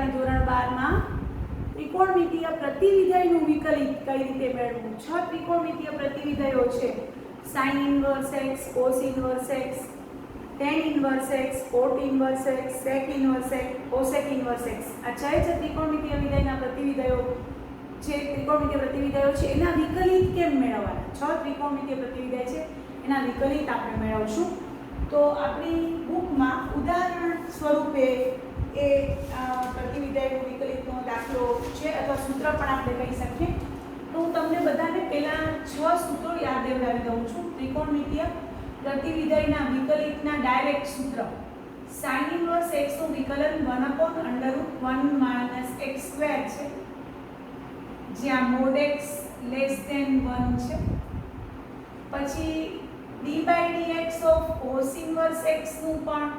આપણે ધોરણ 12 માં ત્રિકોણમિતીય પ્રતિવિધેયનું વિકલિત કઈ રીતે મેળવવું. 6 ત્રિકોણમિતીય પ્રતિવિધેયો છે. sin inverse x, cos inverse x, tan inverse x, cot inverse x, sec inverse x, cosec inverse x. આ 6 છે ત્રિકોણમિતીય વિધેયના પ્રતિવિધેયો. જે ત્રિકોણમિતીય પ્રતિવિધેયો છે એના વિકલિત કેમ મેળવવાના. 6 ત્રિકોણમિતીય પ્રતિવિધેય છે એના વિકલિત આપણે મેળવશું. તો આપણી બુકમાં ઉદાહરણ સ્વરૂપે એ પ્રતિવિધેયનું વિકલિતનો દાખલો છે અથવા સૂત્ર પણ આપણે કહી શકીએ. તો હું તમને બધાને પહેલા 6 સૂત્રો યાદ દેવડાવી દઉં છું. ત્રિકોણમિતીય પ્રતિવિધેયના વિકલિતના ડાયરેક્ટ સૂત્ર. sin ઇન્વર્સ x નું વિકલન 1/√1 - x² છે, જ્યાં mod x <1 છે. પછી d/dx of cos inverse x નું પણ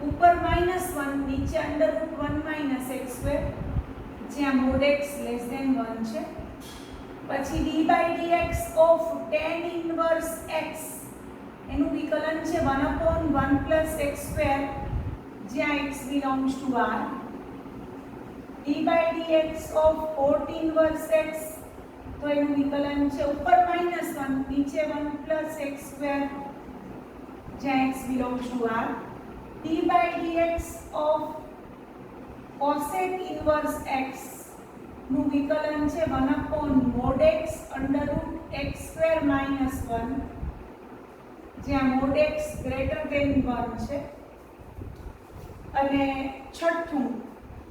ઉપર -1 નીચે √1 - x², જ્યાં mod x <1 છે. પછી d/dx of tan inverse x એનું વિકલન છે 1/1 + x², જ્યાં x belongs to R. d/dx of cot inverse x તો એનું વિકલન છે ઉપર -1 નીચે 1 + x², જ્યાં x belongs to R. d/dx of cosec inverse x નું વિકલન છે 1/mod x √x² - 1, જ્યાં mod x <1 છે. અને છઠ્ઠું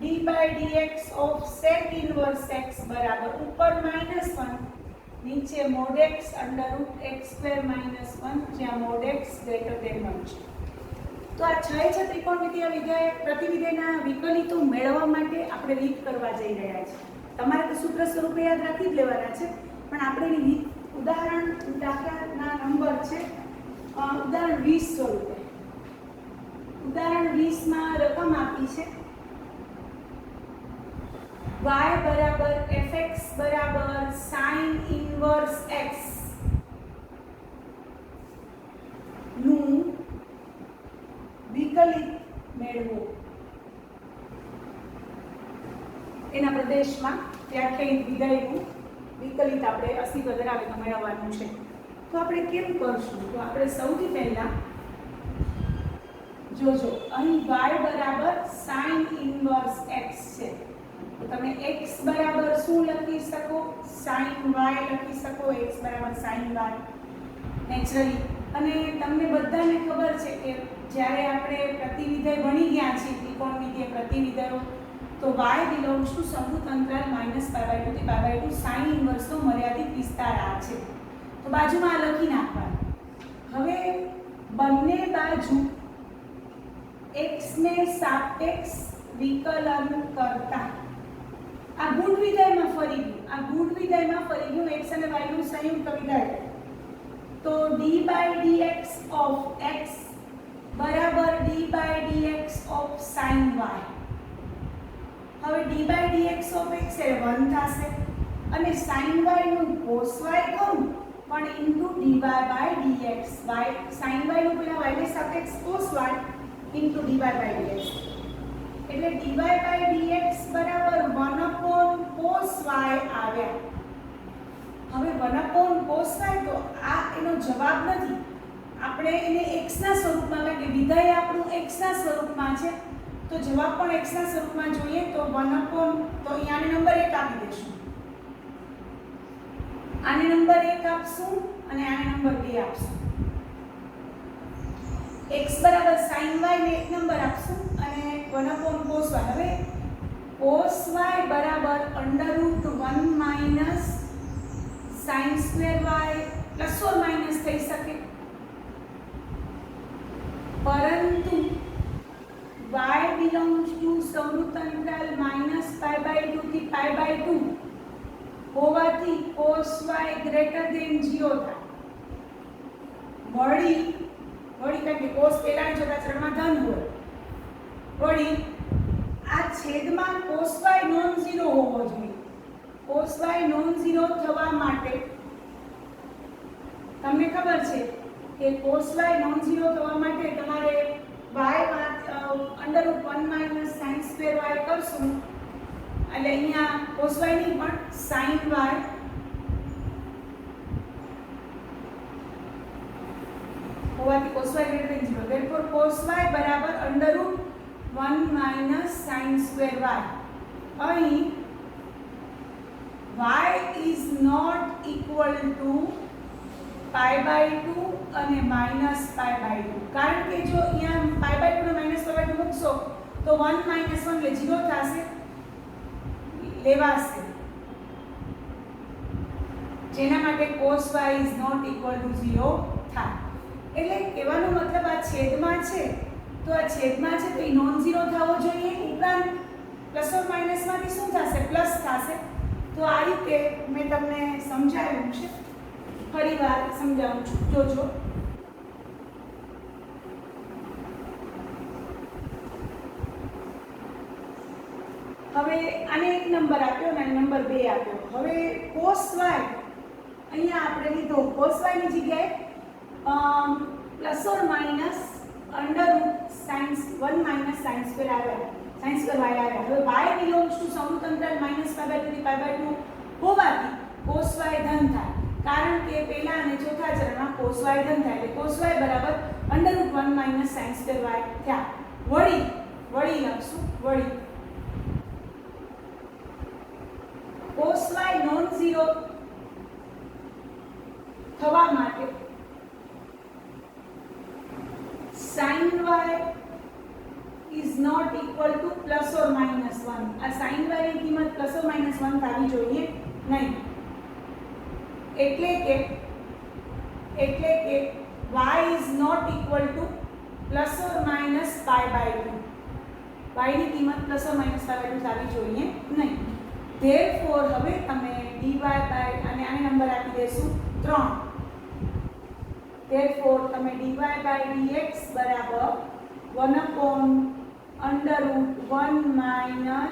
d/dx of sec inverse x બરાબર ઉપર -1 નીચે mod x √x² - 1, જ્યાં mod x <1 છે. તો આ 6 છે ત્રિકોણમિતીય વિધેય પ્રતિવિધેયના વિકલિતો મેળવવા માટે આપણે રીત કરવા જઈ રહ્યા છીએ. તમારે તો સૂત્ર સ્વરૂપે યાદ રાખી જ લેવાના છે, પણ આપણે એની રીત ઉદાહરણ દાખલાના નંબર છે ઉદાહરણ 20 સ્વરૂપે. ઉદાહરણ 20 માં રકમ આપી છે y બરાબર fx બરાબર sin ઇન્વર્સ x નું વિકલિત મેળવો. એના પ્રદેશમાં વ્યાખ્યાયિત વિધેયનું વિકલિત આપણે અસ્તિત્વ ધરાવે તો મેળવવાનું છે. તો આપણે કેમ કરશું? તો આપણે સૌથી પહેલા જોજો અહીં y બરાબર sin ઇન્વર્સ x છે. તો તમે x બરાબર શું લખી શકો? sin y લખી શકો. x બરાબર sin y નેચરલી. અને તમને બધાને ખબર છે કે જ્યારે આપણે પ્રતિવિધેય ભણી ગયા છીએ ત્રિકોણમિતીય પ્રતિવિધેયો, તો y belongs to સમૃદ્ધ અંતરાલ -π/2 થી π/2 sin ઇન્વર્સનો મર્યાદિત વિસ્તાર આ છે. તો બાજુમાં આ લખી નાખવાનું. હવે બંને બાજુ x ને સાપેક્ષ વિકલન કરતા આ ગુણ વિધેયમાં ફરી ગયું. આ ગુણ વિધેયમાં ફરી ગયું x અને y નું સંયુક્ત વિધેય. તો d/dx ઓફ x બરાબર d/dx ઓફ sin y. હવે d/dx ઓફ x એ 1 થશે અને sin y નું cos y કરું પણ ઇન્ટુ dy/dx. sin y નું પેલા y ને સાપેક્ષ cos y ઇન્ટુ dy/dx. એટલે dy/dx બરાબર 1/cos y આવ્યા. હવે 1/cos y તો આ એનો જવાબ નથી. આપણે એને x ના સ્વરૂપમાં, કારણ કે વિધેય આપણું x ના સ્વરૂપમાં છે, તો જવાબ પણ x ના સ્વરૂપમાં જોઈએ. તો 1 તો અહીંયાને નંબર 1 આપી દેશું, આને નંબર 1 આપશું અને આને નંબર 2 આપશું. x બરાબર sin y ને એક નંબર આપશું અને 1/cos y. હવે cos y બરાબર √1 - sin² y ± થઈ શકે, પરંતુ y belongs to સમૃદ્ધ અંતરાલ -π/2 થી π/2 હોવાથી cos y <0 થાય. વળી કારણ કે cos પહેલા ચોથા ચરણમાં ધન હોય. વળી આ છેદમાં cos y નોન ઝીરો હોવો જોઈએ. cos y નોન ઝીરો થવા માટે તમને ખબર છે કે cos y નોન ઝીરો થવા માટે તમારે y √1 - sin સ્ક્વેર y કરશું એટલે અહીંયા cos y ની પણ sin y હોવાથી cos y greater than 0. Therefore cos y બરાબર √1 - sin સ્ક્વેર y. અહીં y is not equal to π/2 અને -π/2 કારણ કે જો અહીંયા π/2 ને -π/2 મૂકશો તો 1 - 1 એટલે 0 થશે લેવાશે જેના માટે cos y is not equal to 0 થાય એટલે કહેવાનો મતલબ આ છેદમાં છે તો આ છેદમાં છે તો એ નોન ઝીરો થવો જોઈએ ઉપરાંત પ્લસ ઓર માઇનસ માંથી શું થશે પ્લસ થશે તો આ રીતે મેં તમને સમજાવ્યું છે ફરીવાર સમજાવું છું જોજો હવે આને એક નંબર આપ્યો અને નંબર 2 આપ્યો હવે cos y અહીંયા આપણે લીધો cos y ની જગ્યાએ plus or minus √sin 1 - sin square આવ્યા sin સ્ક્વેર y આવ્યા હવે y બિલોંગ્સ ટુ સમૃદ્ધ અંતરાલ -π/2 થી π/2 હોવાથી cos y ધન થાય કારણ કે પહેલા અને ચોથા ચરણમાં cos y ધન થાય એટલે cos y બરાબર √1 - sin સ્ક્વેર y થયા વળી લખશું વળી cos y નોન ઝીરો થવા માટે sin y is not equal to plus or minus 1 આ sin y ની કિંમત plus or minus 1 થવી જોઈએ નહીં એટલે કે y is not equal to plus or minus π/2 y ની કિંમત plus or minus π/2 થવી જોઈએ નહીં therefore હવે તમે dy અને આને નંબર આપી દેશું 3 therefore તમે dy dx બરાબર 1/√1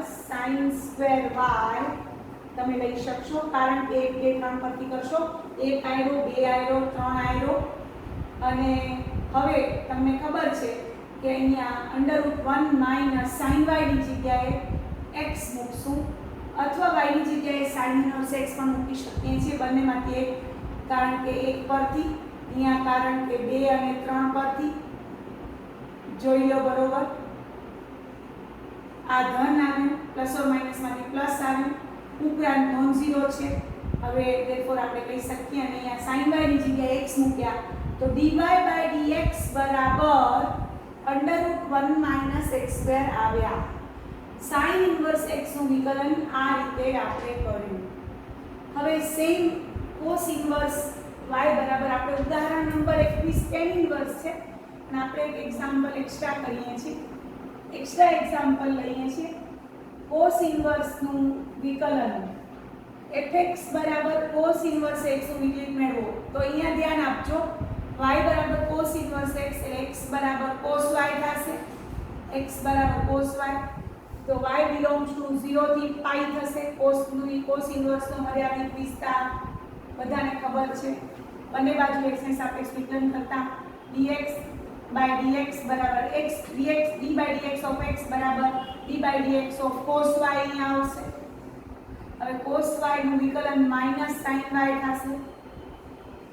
- sin સ્ક્વેર y તમે લઈ શકશો કારણ કે 1 2 3 પરથી કરશો 1 આયરો 2 આયરો 3 આયરો અને હવે તમને ખબર છે કે અહીંયા √1 - sin y ની જગ્યાએ x મૂકશું અથવા y ની જગ્યાએ sin - x પણ મૂકી શકીએ છીએ બંનેમાંથી એક કારણ કે 1 પરથી અહીંયા કારણ કે 2 અને 3 પરથી જોઈ લો બરોબર આ ધન આવ્યું પ્લસ ઓર માઇનસ માંથી પ્લસ આવ્યું ઉપરાંત નોન ઝીરો છે હવે therefore આપણે કહી શકીએ અને અહીંયા sin y ની જગ્યાએ x મૂક્યા તો dy dx બરાબર √1 - x² આવ્યા sin ઇન્વર્સ x નું વિકલન આ રીતે આપણે કર્યું હવે સેમ cos ઇન્વર્સ y બરાબર આપણે ઉદાહરણ નંબર 21 tan ઇન્વર્સ છે અને આપણે એક એક્ઝામ્પલ એક્સ્ટ્રા કરીએ છીએ એક્સ્ટ્રા એક્ઝામ્પલ લઈએ છીએ cos ઇન્વર્સ નું વિકલન fx બરાબર cos ઇન્વર્સ x નું વિકલિત મેળવો તો અહીંયા ધ્યાન આપજો y બરાબર cos ઇન્વર્સ x એટલે x બરાબર cos y થશે x બરાબર cos y તો y belongs to 0 થી π થશે cos ઇન્વર્સ નો મર્યાદિત વિસ્તાર બધાને ખબર છે બંને બાજુ x ને સાપેક્ષ વિકલન કરતા dx dx બરાબર x dx d dx of x બરાબર d dx of cos y અહીંયા આવશે હવે cos y નું વિકલન માઈનસ sin y થશે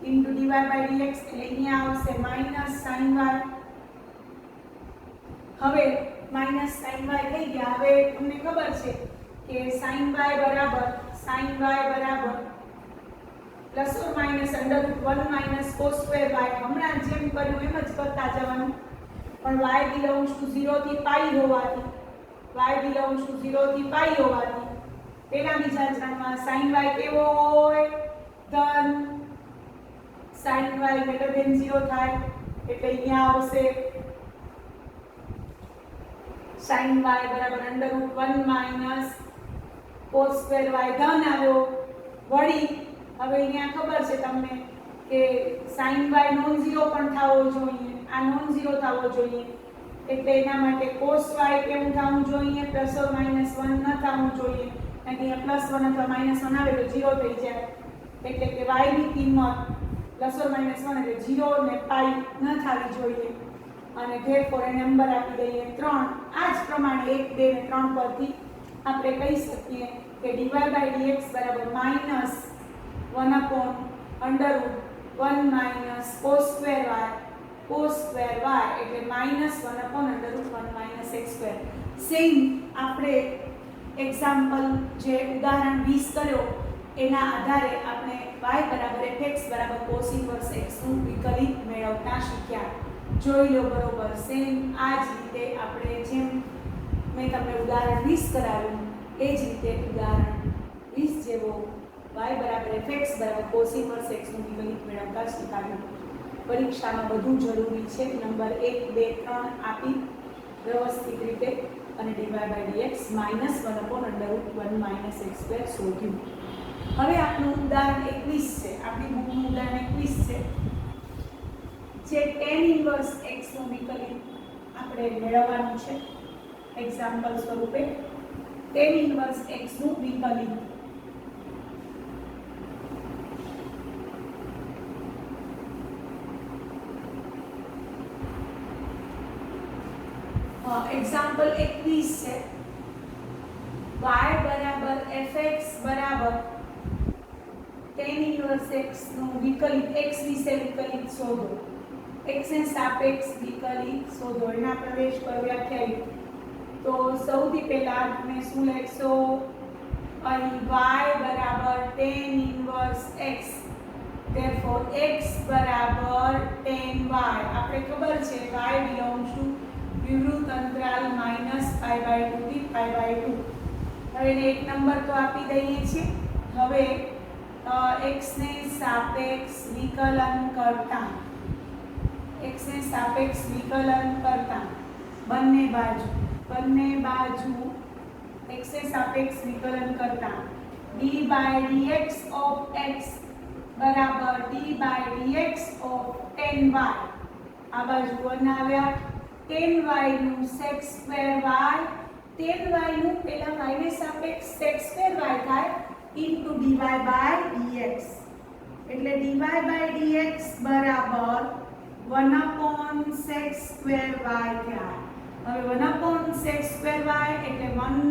into dy dx એટલે અહીંયા આવશે માઈનસ sin y હવે માઈનસ sin y થઈ ગયા હવે તમને ખબર છે કે sin y બરાબર plus or minus √1 - cos square y હમણાં જેમ કર્યું એમ જ કરતા જવાનું પણ y belongs to 0 થી π હોવાથી પેલા બીજા ચરણમાં sin y કેવો હોય ધન sin y greater than 0 થાય એટલે અહીંયા આવશે sin y બરાબર √1 - cos સ્ક્વેર y ધન આવ્યો વળી હવે અહીંયા ખબર છે તમને કે sin y નોન ઝીરો પણ થવો જોઈએ આ નોન ઝીરો થવો જોઈએ એટલે એના માટે cos y કેવું થવું જોઈએ પ્લસ ઓર માઈનસ 1 ન થવું જોઈએ કારણ કે અહીંયા +1 અથવા -1 આવે તો 0 થઈ જાય એટલે કે y ની કિંમત +or -1 એટલે 0 ને π ન થવી જોઈએ અને therefore એ નંબર આપી દઈએ 3. આ જ પ્રમાણે 1 2 અને 3 પરથી આપણે કહી શકીએ કે dy by dx બરાબર -1 upon under root 1 minus cos square y એટલે -1 upon under root 1 minus x square. Same આપણે એક્ઝામ્પલ જે ઉદાહરણ 20 કર્યો એના આધારે આપણે y બરાબર fx બરાબર cos inverse x નું વિકલિત મેળવતા શીખ્યા. જોઈ લો બરોબર સેમ આ જ રીતે આપણે જેમ મેં તમને ઉદાહરણ 20 કરાવ્યું એ જ રીતે ઉદાહરણ 20 જેવો y બરાબર fx બરાબર cos inverse x નું વિકલિત મેળવતા શીખાવ્યું. પરીક્ષામાં બધું જરૂરી છે. નંબર 1 2 3 આપી વ્યવસ્થિત રીતે અને dy by dx -1 upon under root 1 minus x square શોધ્યું. હવે આપણું ઉદાહરણ 21 છે. આપણી બુકનું ઉદાહરણ 21 છે જે tan inverse x નું વિકલિત આપણે મેળવવાનું છે. એક્ઝામ્પલ સ્વરૂપે tan inverse x નું વિકલિત एग्जाम्पल 21 है y बराबर fx बराबर tan इनवर्स x નું વિકલિત x વિશે વિકલિત શોધો. x ને સાપેક્ષ વિકલિત શોધો. એના પ્રવેશ પર વ્યાખ્યાયિત. તો સૌથી પહેલા આપણે શું લખશો? અહીં y બરાબર tan inverse x therefore x બરાબર tan y. આપણે ખબર છે y belongs to વિવૃત અંતરાલ -π/2 થી π/2. હવે એને એક નંબર તો આપી દઈએ છીએ. હવે x ને સાપેક્ષ વિકલન કરતા બંને બાજુ x ને સાપેક્ષ વિકલન કરતા d by dx of x બરાબર d by dx of tan y. આ બાજુ બનાવ્યા tan y નું sec square y, tan y નું પેલા y ને સાપેક્ષ sec square y થાય into dy by dx. એટલે dy by dx બરાબર 1 upon sec square y થયા. હવે 1 upon sec square y એટલે 1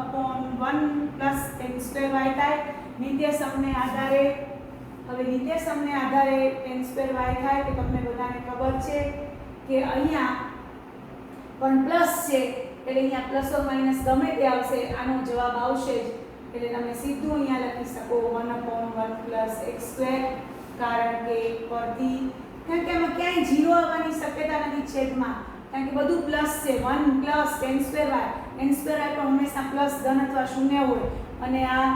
upon 1 plus tan square y થાય. નિત્યસમને આધારે tan square y થાય તો તમને બધાને ખબર છે કે અહીંયા પણ પ્લસ છે એટલે અહીંયા પ્લસ ઓર માઈનસ ગમે તે આવશે આનો જવાબ આવશે જ. એટલે તમે સીધું અહીંયા લખી શકો 1 upon 1 plus x square. કારણ કે પરથી કારણ કે આમાં ક્યાંય 0 આવવાની શક્યતા નથી છેદમાં. કારણ કે બધું પ્લસ છે. 1 plus tan square y પણ હંમેશા પ્લસ ધન અથવા શૂન્ય હોય અને આ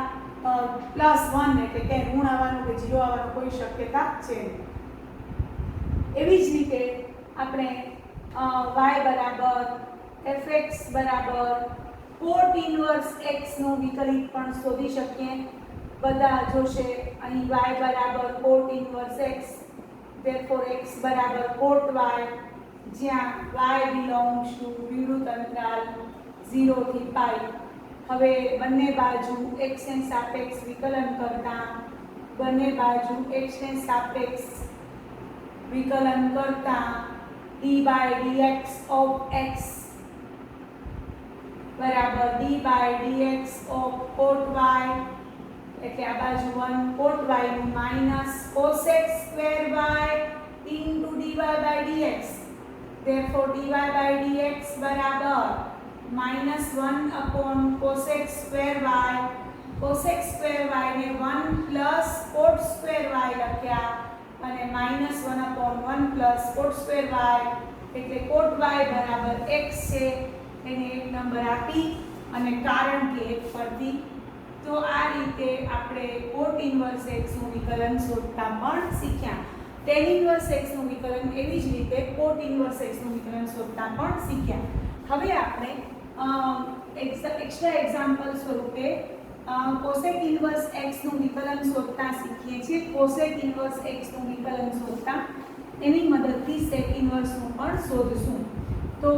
પ્લસ 1 એટલે કે ઋણ આવવાનું કે 0 આવવાનું કોઈ શક્યતા છે. એવી જ રીતે આપણે y બરાબર fx બરાબર cot inverse x નું વિકલિત પણ શોધી શકીએ. બધા જોશે અહીં y બરાબર cot inverse x therefore x બરાબર cot y જ્યાં y belongs to વિવૃત અંતરાલ 0 થી π. હવે બંને બાજુ x ને સાપેક્ષ વિકલન કરતા d by dx of x બરાબર d by dx of cot y એટલે આ બાજુ 1 cot y નું minus cos x square y into dy by dx. therefore dy by dx બરાબર -1 upon cos x square y. cos x square y ને 1 plus cot square y લખ્યા અને -1 upon 1 plus cot square y એટલે cot y બરાબર x છે. એને એક number આપી અને કારણ કે એક પરથી. તો આ રીતે આપણે cot inverse x નું વિકલન શોધતા પણ શીખ્યા. tan inverse x નું વિકલન એવી જ રીતે cot inverse x નું વિકલન શોધતા પણ શીખ્યા. હવે આપણે એક્સ્ટ્રા એક્ઝામ્પલ સ્વરૂપે cosec inverse x નું વિકલન શોધતા શીખીએ છીએ. cosec inverse x નું વિકલન શોધતા એની મદદથી sec inverse નું પણ શોધશું. તો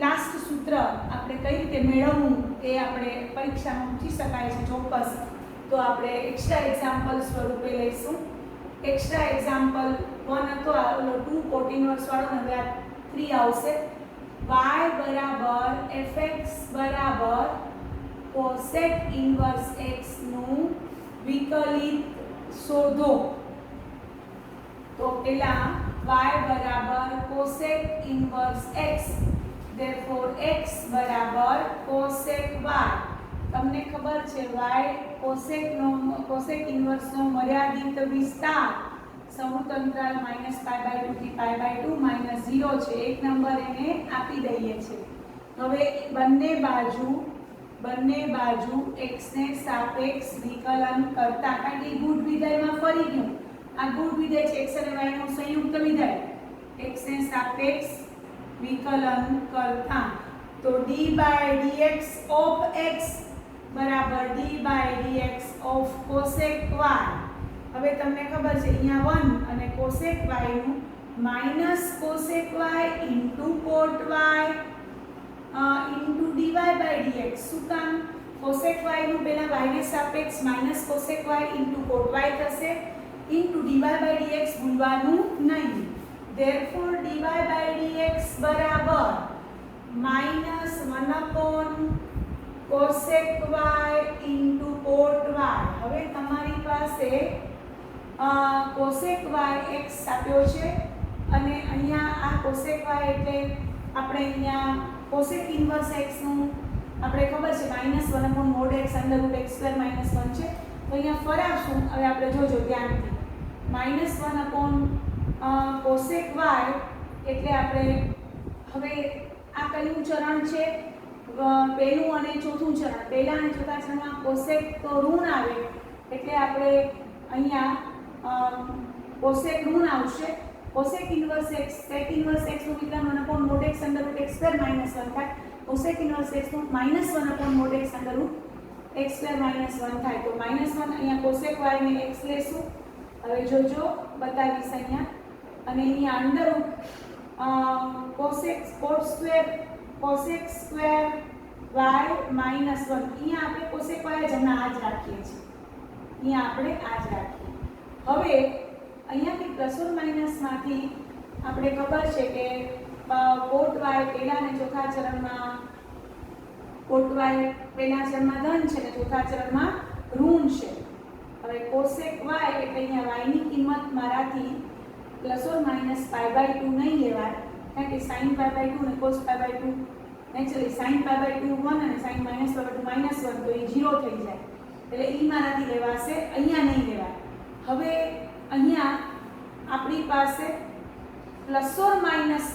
લાસ્ટ સૂત્ર આપણે કઈ રીતે મેળવવું એ આપણે પરીક્ષામાં પૂછી શકાય છે ચોક્કસ. તો આપણે એક્સ્ટ્રા એક્ઝામ્પલ સ્વરૂપે લઈશું. એક્સ્ટ્રા એક્ઝામ્પલ 1 હતો ઓલો 2 cot inverse વાળો ને હવે 3 આવશે. y બરાબર fx બરાબર cosec ઇન્વર્સ x નું વિકલિત શોધો. તો પેલા y બરાબર cosec inverse x, therefore x બરાબર cosec y. તમને ખબર છે y cosec ઇન્વર્સ નો મર્યાદિત વિસ્તાર સમૃદ્ધ અંતરાલ -π/2 થી π/2 -0 છે. એક નંબર એને આપી દઈએ છે. હવે બંને બાજુ x ને સાપેક્ષ વિકલન કરતા, કારણ કે ગુણ વિધેયમાં ફરી ગયું. આ ગુણ વિધેય છે x અને y નો સંયુક્ત વિધેય. x ને સાપેક્ષ વિકલન કરતા તો d/dx of x બરાબર d/dx of cosec y. હવે તમને ખબર છે અહીંયા 1 અને cosec y નું minus cosec y into cot y into dy/dx. શું કામ? cosec y નું પહેલા y ને સાપેક્ષ minus cosec y into cot y થશે into dy/dx ભૂલવાનું નહીં. therefore dy/dx બરાબર -1 cosec y into cot y. હવે તમારી પાસે cosec y x આપ્યો છે અને અહીંયા આ cosec y એટલે આપણે અહીંયા cosec ઇન્વર્સ x નું આપણે ખબર છે -1/mod x √x² - 1 છે. તો અહીંયા ફરાવશું. હવે આપણે જોજો ધ્યાનથી -1 cosec y એટલે આપણે હવે આ કયું ચરણ છે? પહેલું અને ચોથું ચરણ. પહેલા અને ચોથા ચરણમાં cosec તો ઋણ આવે એટલે આપણે અહીંયા cosec ઋણ આવશે. cosec inverse x sec inverse x નું વિકલન 1/mod x √x² - 1 થાય. cosec ઇન્વર્સ x નું -1/mod x √x² - 1 થાય. તો -1 અહીંયા cosec y ને x લેશું. હવે જોજો બતાવીશ અહીંયા. અને અહીંયા અંડર cosec square y -1. અહીંયા આપણે cosec y જ હમણાં આ જ રાખીએ છીએ. અહીંયા આપણે આ જ રાખીએ. હવે અહીંયાથી પ્લસ ઓર માઈનસ માંથી આપણે ખબર છે કે cot y પહેલા અને ચોથા ચરણમાં cot y પહેલા ચરણમાં ધન છે અને ચોથા ચરણમાં ઋણ છે. હવે cosec y એટલે અહીંયા y ની કિંમત મારાથી પ્લસ ઓર માઈનસ π/2 નહીં લેવાય, કારણ કે sin π/2 અને cos π/2 નેચરલી sin π/2 1 અને sin -π/2 -1 તો એ 0 થઈ જાય. એટલે ઈ મારાથી લેવાશે, અહીંયા નહીં લેવાય. હવે અહીંયા આપણી પાસે પ્લસ ઓર માઈનસ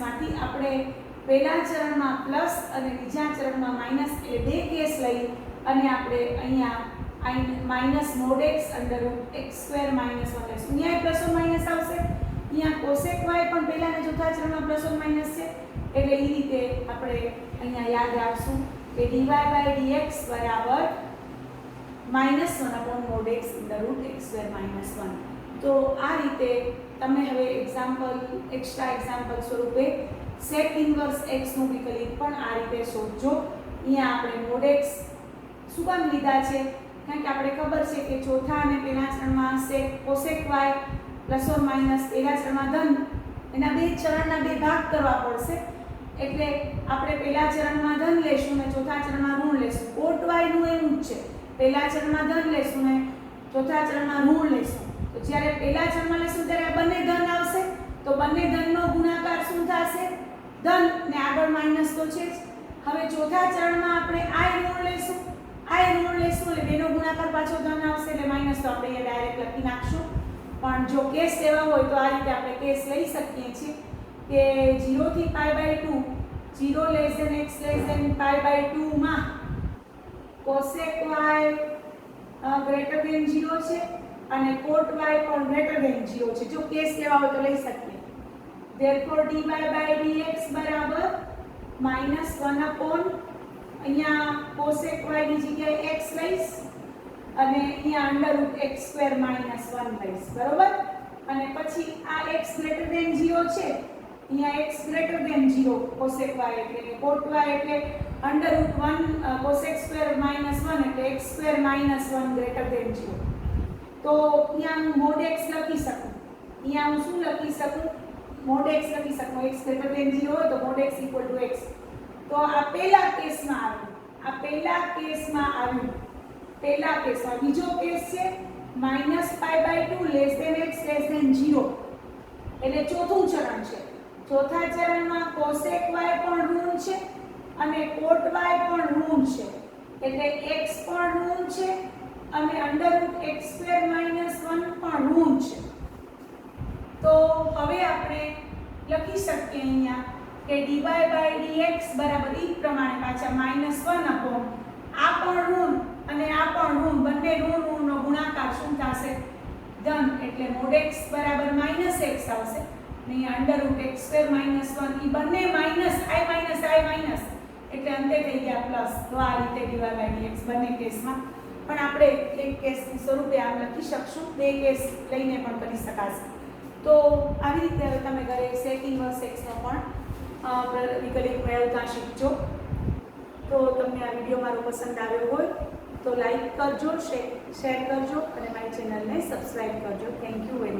માંથી આપણે પહેલા ચરણમાં પ્લસ અને બીજા ચરણમાં માઈનસ એ બે કેસ લઈ અને આપણે અહીંયા -mod x √x² - 1 લેશું. અહીંયા પ્લસ ઓર માઈનસ આવશે. અહીંયા cosec y પણ પહેલા અને ચોથા ચરણમાં પ્લસ ઓર માઈનસ છે એટલે એ રીતે આપણે અહીંયા યાદ રાખશું કે dy/dx બરાબર -1/mod x √x² - 1. તો આ રીતે તમે હવે એક્સ્ટ્રા એક્ઝામ્પલ સ્વરૂપે sec ઇન્વર્સ x નું વિકલિત પણ આ રીતે શોધજો. અહીંયા આપણે mod x શું કામ લીધા છે? કારણ કે આપણે ખબર છે કે ચોથા અને પહેલા ચરણમાં cosec y plus or minus પહેલા ચરણમાં ધન, એના બે ચરણના બે ભાગ કરવા પડશે. એટલે આપણે પહેલા ચરણમાં ધન લેશું અને ચોથા ચરણમાં ઋણ લેશું. cot y નું એવું જ છે, પહેલા ચરણમાં ધન લેશું ને ચોથા ચરણમાં ઋણ લેશું. તો જ્યારે પહેલા ચરણમાં લેશું ત્યારે બંને ધન આવશે, તો બંને ધનનો ગુણાકાર શું થશે? ધન ને આગળ માઈનસ તો છે જ. હવે ચોથા ચરણમાં આપણે i ઋણ લેશું એટલે બેનો ગુણાકાર પાછો ધન આવશે એટલે માઈનસ, તો આપણે અહીંયા ડાયરેક્ટ લખી નાખશું. પણ જો કેસ લેવા હોય તો આ રીતે આપણે કેસ લઈ શકીએ છીએ કે 0 થી π/2 0 x π/2 માં cosec y greater than 0 છે અને cot y પણ greater than 0 છે. જો કેસ લેવા હોય તો લઈ શકીએ. therefore dy/dx બરાબર -1 અહીંયા cosec y ની જગ્યાએ x લઈશ અને અહીંયા √x² - 1 લઈશ. બરોબર? અને પછી આ x greater than 0 છે, અહીંયા x greater than 0 cosec y એટલે cot y એટલે √1 cosec square - 1 એટલે x² - 1 greater than 0. તો અહીંયા હું mod x લખી શકું. અહીંયા હું શું લખી શકું? મોડ x લખી શકો, x ગ્રેટર ધેન 0 હોય તો mode x equal to x. તો આ પહેલા કેસમાં આવ્યું, આ પહેલા કેસમાં આવ્યું, પહેલા કેસમાં. બીજો કેસ છે -π/2 less than x less than 0, એટલે ચોથું ચરણ છે. ચોથા ચરણમાં cosec y પણ ઋણ છે અને cot y પણ ઋણ છે, એટલે x પણ ઋણ છે અને √x² - 1 પણ ઋણ છે. તો હવે આપણે લખી શકીએ અહીંયા કે dy/dx બરાબર ઈ પ્રમાણે પાછા -1 અપોન આ પણ ઋણ અને આ પણ ઋણ, બંને ઋણ ઋણનો ગુણાકાર શું થશે? ધન, એટલે mod x બરાબર -x આવશે. અહીં √x² - 1 ઈ બંને માઈનસ i માઈનસ એટલે અંતે થઈ ગયા પ્લસ. તો આ રીતે dy/dx બંને કેસમાં. પણ આપણે એક કેસની સ્વરૂપે આમ લખી શકશું, બે કેસ લઈને પણ કરી શકાશે. તો આવી રીતે હવે તમે ઘરે sec inverse x નો પણ વિકલિત મેળવતા શીખજો. તો તમને આ વિડીયો મારો પસંદ આવ્યો હોય તો લાઈક કરજો, શેર કરજો અને મારી ચેનલને સબસ્ક્રાઇબ કરજો. Thank you very much.